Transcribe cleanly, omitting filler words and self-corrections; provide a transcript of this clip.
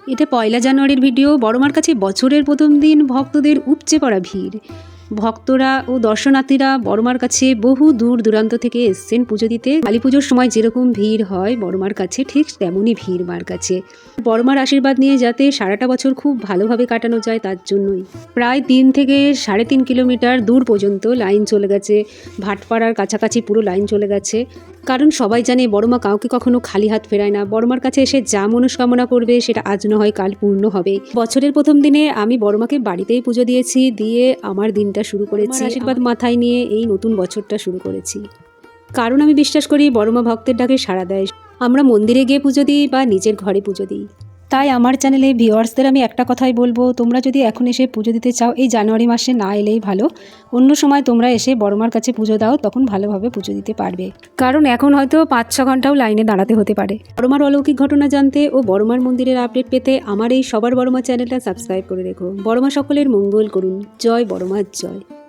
এটা ১লা জানুয়ারির ভিডিও। বড়মার কাছে বছরের প্রথম দিন ভক্তদের উপচে পড়া ভিড়। ভক্তরা ও দর্শনার্থীরা বড়মার কাছে বহু দূর দূরান্ত থেকে এসছেন পুজো দিতে। কালী পুজোর সময় যেরকম ভিড় হয় বড়মার কাছে ঠিক তেমনই ভিড় মার কাছে। বড়মার আশীর্বাদ নিয়ে যাতে সারাটা বছর খুব ভালোভাবে কাটানো যায় তার জন্যই প্রায় ৩ থেকে ৩.৫ কিলোমিটার দূর পর্যন্ত লাইন চলে গেছে। ভাটপাড়ার কাছাকাছি পুরো লাইন চলে গেছে। কারণ সবাই জানে বড়মা কাউকে কখনো খালি হাত ফেরায় না। বড়মার কাছে এসে যা মনস্কামনা করবে সেটা আজ না হয় কাল পূর্ণ হবে। বছরের প্রথম দিনে আমি বড়মাকে বাড়িতেই পুজো দিয়েছি, দিয়ে আমার দিনটা শুরু করেছি। আশীর্বাদ মাথায় নিয়ে এই নতুন বছরটা শুরু করেছি। কারণ আমি বিশ্বাস করি বড়মা ভক্তের ডাকে সাড়া দেয়। আমরা মন্দিরে গিয়ে পুজো দিই বা নিজের ঘরে পুজো দিই। তাই আমার চ্যানেলে ভিউয়ার্সদের আমি একটা কথাই বলবো, তোমরা যদি এখন এসে পুজো দিতে চাও এই জানুয়ারি মাসে না এলেই ভালো। অন্য সময় তোমরা এসে বড়মার কাছে পুজো দাও, তখন ভালোভাবে পুজো দিতে পারবে। কারণ এখন হয়তো ৫-৬ ঘন্টাও লাইনে দাঁড়াতে হতে পারে। বড়মার অলৌকিক ঘটনা জানতে ও বড়মার মন্দিরের আপডেট পেতে আমার এই সবার বড়মা চ্যানেলটা সাবস্ক্রাইব করে রেখো। বড়মা সকলের মঙ্গল করুন। জয় বড়মার জয়।